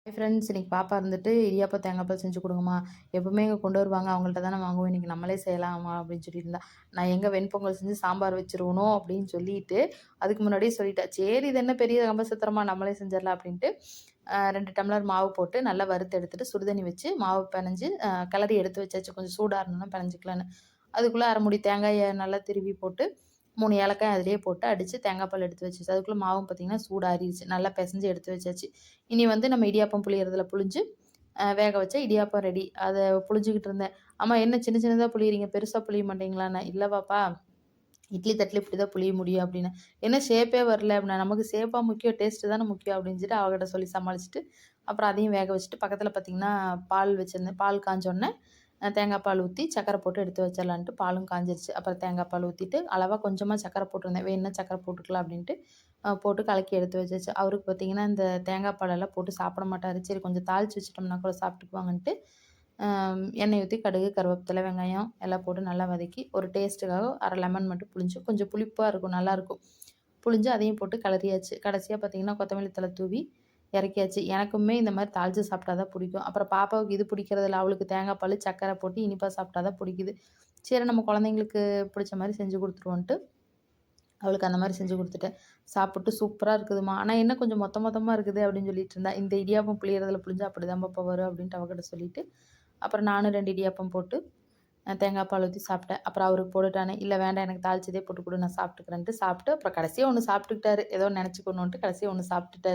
Hi friends, இன்னைக்கு பாப்பா இருந்துட்டு இடியாப்பம் தேங்காய் பால் செஞ்சு கொடுங்கம்மா. எப்பவுமே இங்கே கொண்டு வருவாங்க, அவங்கள்ட்ட தானே வாங்குவோம், இன்னைக்கு நம்மளே செய்யலாமா அப்படின்னு சொல்லியிருந்தா. நான் எங்கே வெண்பொங்கல் செஞ்சு சாம்பார் வச்சிருவணும் அப்படின்னு சொல்லிட்டு அதுக்கு முன்னாடியே சொல்லிட்டேன். சரி, இது என்ன பெரிய கம்பசத்திரமா, நம்மளே செஞ்சிடலாம் அப்படின்ட்டு 2 டம்ளர் மாவு போட்டு நல்லா வறுத்து எடுத்துட்டு சுடுதண்ணி வச்சு மாவு பிணைஞ்சு கிளறி எடுத்து வச்சாச்சு. கொஞ்சம் சூடாக இருந்தோன்னா பிணைஞ்சிக்கலான்னு. அதுக்குள்ளே அரை முடி தேங்காயை நல்லா திருவி போட்டு 3 ஏலக்காய் அதிலேயே போட்டு அடித்து தேங்காய் பால் எடுத்து வச்சாச்சு. அதுக்குள்ளே மாவும் பார்த்திங்கன்னா சூடாறிடுச்சு. நல்லா பிசைஞ்சு எடுத்து வச்சாச்சு. இனி வந்து நம்ம இடியாப்பம் புளியறதுல புளிஞ்சு வேக வச்சா இடியாப்பம் ரெடி. அதை புளிஞ்சுக்கிட்டு இருந்தேன். அம்மா என்ன சின்ன சின்னதாக புளியறீங்க, பெருசாக புளிய மாட்டீங்களான்னு. இல்லை பாப்பா, இட்லி தட்டில் இப்படி தான் புளிய முடியும் அப்படின்னு. என்ன ஷேப்பே வரல அப்படின்னா. நமக்கு ஷேப்பாக முக்கியம், டேஸ்ட்டு தானே முக்கியம் அப்படின்னு சொல்லிட்டு அவகிட்ட சொல்லி சமாளிச்சுட்டு அப்புறம் அதையும் வேக வச்சுட்டு பக்கத்தில் பார்த்திங்கன்னா பால் வச்சுருந்தேன். பால் காஞ்சோடனே தேங்காய் பால் ஊற்றி சக்கரை போட்டு எடுத்து வச்சிடலான்ட்டு பாலும் காஞ்சிருச்சு. அப்புறம் தேங்காய் பால் ஊற்றிட்டு அளவாக கொஞ்சமாக சக்கரை போட்டிருந்தேன். வேணுன்னா சக்கரை போட்டுக்கலாம் அப்படின்ட்டு போட்டு கலக்கி எடுத்து வச்சாச்சு. அவருக்கு பார்த்திங்கன்னா இந்த தேங்காய் பாலெல்லாம் போட்டு சாப்பிட மாட்டார். சரி, கொஞ்சம் தாளித்து வச்சுட்டோம்னா கூட சாப்பிட்டுக்குவாங்கன்ட்டு எண்ணெய் ஊற்றி கடுகு, கருவேப்பிலை, வெங்காயம் எல்லாம் போட்டு நல்லா வதக்கி ஒரு டேஸ்ட்டுக்காக அரை லெமன் மட்டும் புளிஞ்சு கொஞ்சம் புளிப்பாக இருக்கும், நல்லாயிருக்கும். புளிஞ்சு அதையும் போட்டு கிளறியாச்சு. கடைசியாக பார்த்திங்கன்னா கொத்தமல்லி தழை தூவி இறக்கியாச்சு. எனக்குமே இந்த மாதிரி தாளித்து சாப்பிட்டா தான் பிடிக்கும். அப்புறம் பாப்பாவுக்கு இது பிடிக்கிறதில்ல. அவளுக்கு தேங்காய் பால், சக்கரை போட்டு இனிப்பாக சாப்பிட்டா தான் பிடிக்குது. சரி, நம்ம குழந்தைங்களுக்கு பிடிச்ச மாதிரி செஞ்சு கொடுத்துருவோன்ட்டு அவளுக்கு அந்த மாதிரி செஞ்சு கொடுத்துட்டேன். சாப்பிட்டு சூப்பராக இருக்குதும்மா, ஆனால் என்ன கொஞ்சம் மொத்தமாக இருக்குது அப்படின்னு சொல்லிட்டு இருந்தா. இந்த இடியாப்பம் புளியறதுல புளிஞ்சா அப்படி தான் பாப்பா வரும் அப்படின்ட்டு அவகிட்ட சொல்லிவிட்டு அப்புறம் நானும் 2 இடியாப்பம் போட்டு தேங்காய் பால் ஊற்றி சாப்பிட்டேன். அப்புறம் அவருக்கு போட்டுட்டானே, இல்லை வேண்டாம் எனக்கு தாளிச்சதே போட்டு கொடு, நான் சாப்பிட்டுக்கிறேன்ட்டு சாப்பிட்டு அப்புறம் கடைசியாக ஒன்று சாப்பிட்டுக்கிட்டாரு. ஏதோ நினச்சிக்கணுன்ட்டு கடைசியாக ஒன்று சாப்பிட்டுட்டாரு.